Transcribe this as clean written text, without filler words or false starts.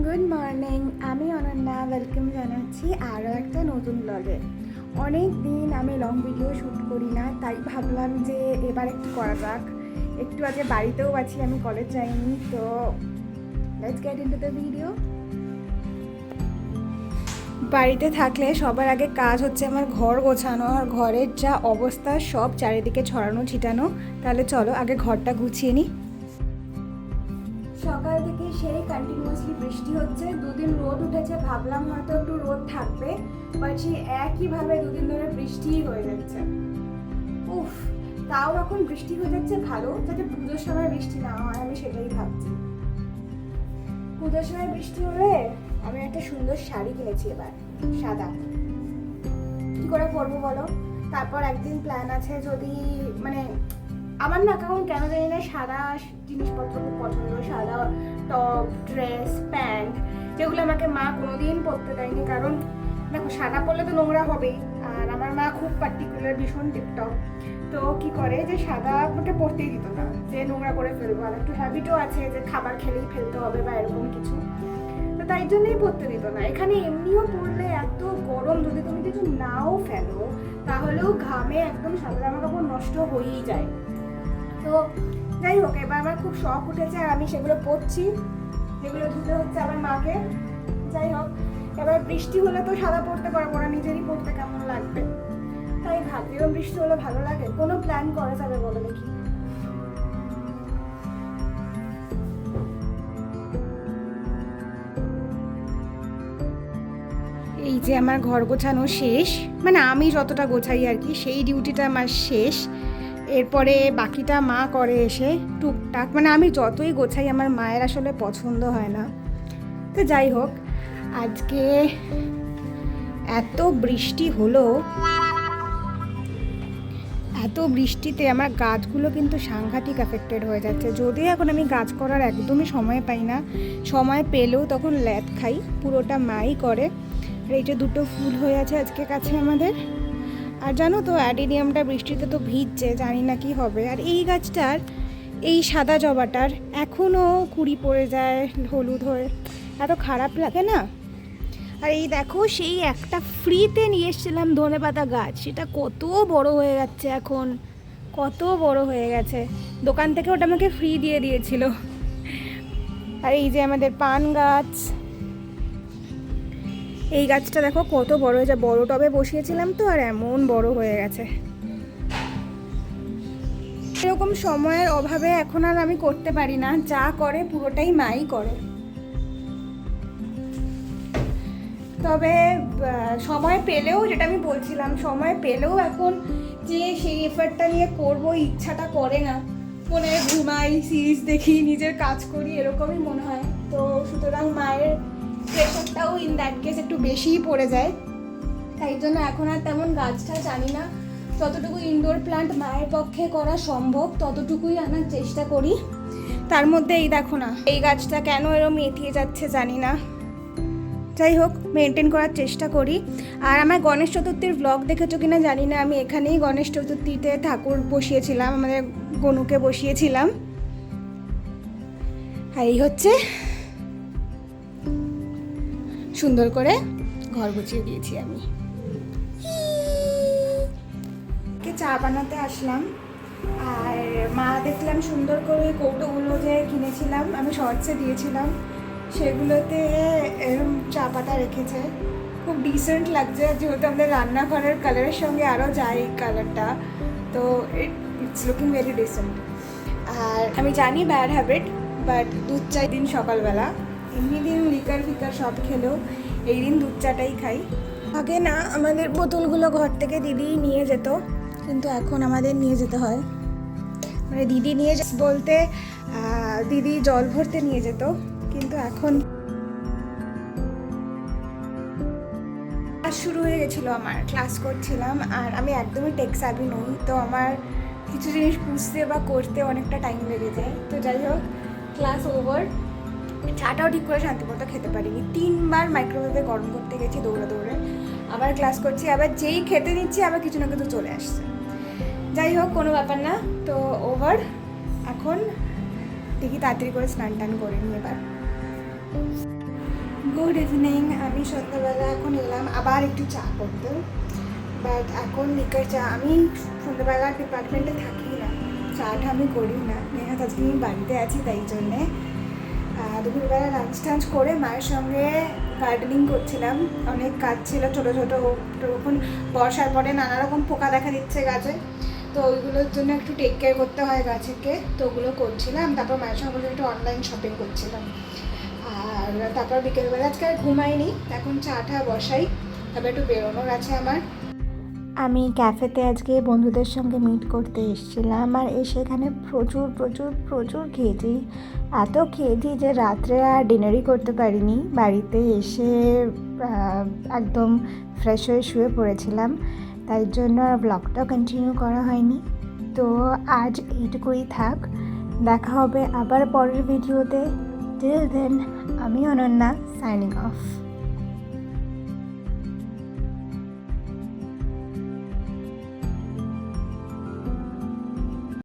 Good morning, আমি Ananya. Welcome জানাচ্ছি আরও একটা নতুন ব্লগে। অনেক দিন আমি লং ভিডিও শ্যুট করি না, তাই ভাবলাম যে এবার একটু করা যাক। একটু আগে বাড়িতেও আছি, আমি কলেজ যাইনি, তো let's get into the video. বাড়িতে থাকলে সবার আগে কাজ হচ্ছে আমার ঘর গোছানো, আর ঘরের যা অবস্থা সব চারিদিকে ছড়ানো ছিটানো। তাহলে চলো আগে ঘরটা গুছিয়ে নিই। সকাল থেকে সেই কন্টিনিউয়াসলি বৃষ্টি হচ্ছে, দুদিন রোদ উঠেছে, ভাবলাম হয়তো একটু রোদ থাকবে, বাট সেই একইভাবে দুদিন ধরে বৃষ্টিই হয়ে যাচ্ছে। উফ, তাও এখন বৃষ্টি হয়ে যাচ্ছে ভালো, যাতে পুজোর সময় বৃষ্টি না হয়, আমি সেটাই ভাবছি। পুজোর সময় বৃষ্টি হলে আমি একটা সুন্দর শাড়ি কিনেছি এবার, সাদা। কি করে পরবো বলো? তারপর একদিন প্ল্যান আছে, যদি মানে আমার না কেমন কেন জানি না সাদা জিনিসপত্র খুব পছন্দ, সাদা টপ, ড্রেস, প্যান্ট, যেগুলো আমাকে মা কোনোদিন পরতে দেয়নি। কারণ দেখো, সাদা পরলে তো নোংরা হবেই, আর আমার মা খুব পার্টিকুলার, ভীষণ টিপটপ। তো কি করে যে সাদা আমাকে পরতেই দিত না, যে নোংরা করে ফেলবো। আর একটু হ্যাবিটও আছে যে খাবার খেলেই ফেলতে হবে বা এরকম কিছু, তো তাই জন্যই পরতে দিত না। এখানে এমনিও পরলে এত গরম, যদি তুমি কিছু নাও ফেলো তাহলেও ঘামে একদম সাদা জামা কাপড় নষ্ট হয়েই যায়। তো যাই হোক, এবার আমার খুব শখ উঠেছে আর আমি সেগুলো পরছি, যেগুলো ধুতে হচ্ছে আমার মাকে। যাই হোক, এবার বৃষ্টি হলে তো সাদা পরতে পারবো না, নিজেরই পরতে কেমন লাগবে, তাই ভাবছিলাম বৃষ্টি হলে ভালো লাগে। কোনো প্ল্যান করা যাবে বলো দেখি? এই যে আমার ঘর গোছানো শেষ, মানে আমি যতটা গোছাই আর কি, সেই ডিউটিটা আমার শেষ। এরপরে বাকিটা মা করে এসে টুকটাক, মানে আমি যতই গোছাই আমার মায়ের আসলে পছন্দ হয় না। তো যাই হোক, আজকে এত বৃষ্টি হলো, এত বৃষ্টিতে আমার গাছগুলো কিন্তু সাংঘাতিক এফেক্টেড হয়ে যাচ্ছে। যদিও এখন আমি গাছ করার একদমই সময় পাই না, সময় পেলেও তখন ল্যাদ খাই, পুরোটা মাই করে। আর এই যে দুটো ফুল হয়ে আছে আজকে কাছে আমাদের। আর জানো তো, অ্যাডেনিয়ামটা বৃষ্টিতে তো ভিজছে, জানি না কি হবে। আর এই গাছটার, এই সাদা জবাটার এখনও কুড়ি পড়ে যায়, হলুদ হয়ে, এত খারাপ লাগে না। আর এই দেখো, সেই একটা ফ্রিতে নিয়ে এসেছিলাম ধনেপাতা গাছ, সেটা কত বড় হয়ে যাচ্ছে এখন, কত বড় হয়ে গেছে। দোকান থেকে ওটা আমাকে ফ্রি দিয়ে দিয়েছিল। আর এই যে আমাদের পান গাছ, এই গাছটা দেখো কত বড় হয়েছে, বড় টবে বসিয়েছিলাম তো, আর এমন বড় হয়ে গেছে। এরকম সময়ের অভাবে এখন আর আমি করতে পারি না, যা করে পুরোটাই মাই করে। তবে সময় পেলেও, যেটা আমি বলছিলাম, সময় পেলেও এখন যে সেই এফার্টটা নিয়ে করব, ইচ্ছাটা করে না। মনে হয় ঘুমাই, সিরিজ দেখি, নিজের কাজ করি, এরকমই মনে হয়। তো সুতরাং মায়ের প্রেশারটাও ইন দ্যাট কেস একটু বেশিই পড়ে যায়। তাই জন্য এখন আর তেমন গাছটা জানি না, যতটুকু ইনডোর প্ল্যান্ট মায়ের পক্ষে করা সম্ভব ততটুকুই আনার চেষ্টা করি। তার মধ্যে এই দেখো না, এই গাছটা কেন এরকম এঁথিয়ে যাচ্ছে জানি না। যাই হোক, মেনটেন করার চেষ্টা করি। আর আমার গণেশ চতুর্থীর ব্লগ দেখেছো কিনা জানি না, আমি এখানেই গণেশ চতুর্থীতে ঠাকুর বসিয়েছিলাম, আমাদের গনুকে বসিয়েছিলাম। আর এই হচ্ছে, সুন্দর করে ঘর গুছিয়ে দিয়েছি আমি। চা বানাতে আসলাম, আর মা দেখলাম সুন্দর করে কৌটোগুলো যে কিনেছিলাম, আমি শর্টসে দিয়েছিলাম, সেগুলোতে এরকম চা পাতা রেখেছে। খুব ডিসেন্ট লাগছে, যেহেতু আমাদের রান্নাঘরের কালারের সঙ্গে আরও যায় এই কালারটা, তো ইটস লুকিং ভেরি ডিসেন্ট। আর আমি জানি ব্যাড হ্যাবিট, বাট দুধ চাই দিন সকালবেলা। এমনি দিন লিকার ফিকার সব খেলেও এই দিন দুধ চাটাই খাই। আগে না আমাদের বোতলগুলো ঘর থেকে দিদিই নিয়ে যেত, কিন্তু এখন আমাদের নিয়ে যেতে হয়। মানে দিদি নিয়ে বলতে দিদি জল ভরতে নিয়ে যেত, কিন্তু এখন ক্লাস শুরু হয়ে গেছিলো, আমার ক্লাস করছিলাম, আর আমি একদমই টেক সাভি নই, তো আমার কিছু জিনিস বুঝতে বা করতে অনেকটা টাইম লেগে যায়। তো যাই হোক, ক্লাস ওভার, চাটাও ঠিক করে শান্তিমতো খেতে পারিনি, 3 বার মাইক্রোওয়েভে গরম করতে গেছি দৌড়ে দৌড়ে, আবার ক্লাস করছি, আবার যেই খেতে নিচ্ছি আবার কিছু না কিছু চলে আসছে। যাই হোক, কোনো ব্যাপার না, তো ওভার। এখন দেখি তাড়াতাড়ি করে স্নান টান করে নিই এবার। Good evening. আমি সন্ধ্যাবেলা এখন এলাম আবার একটু চা করতে, বাট এখন লিকার চা। আমি সন্ধ্যাবেলা ডিপার্টমেন্টে থাকি না, চাটা আমি করি না, নেহাত আজকে আমি বাড়িতে আছি তাই জন্যে। দুপুরবেলা লাঞ্চ টাঞ্চ করে মায়ের সঙ্গে গার্ডেনিং করছিলাম, অনেক কাজ ছিল ছোটো ছোটো। তখন বর্ষার পরে নানা রকম পোকা দেখা দিচ্ছে গাছে, তো ওইগুলোর জন্য একটু টেক কেয়ার করতে হয় গাছকে, তো ওগুলো করছিলাম। তারপর মায়ের সঙ্গে একটু অনলাইন শপিং করছিলাম। আর তারপর বিকেলবেলা আজকে আর ঘুমাইনি, এখন চাটা বসাই, তারপর একটু বেরোনোর আছে আমার। আমি ক্যাফেতে আজকে বন্ধুদের সঙ্গে মিট করতে এসেছিলাম, আর সেখানে প্রচুর প্রচুর প্রচুর খেয়েছি। এত খেয়েছি যে রাত্রে আর ডিনারই করতে পারিনি। বাড়িতে এসে একদম ফ্রেশ হয়ে শুয়ে পড়েছিলাম, তাই জন্য আর ব্লগটাও কন্টিনিউ করা হয়নি। তো আজ এইটুকুই থাক, দেখা হবে আবার পরের ভিডিওতে। টিল দেন, আমি অনন্যা, সাইনিং অফ।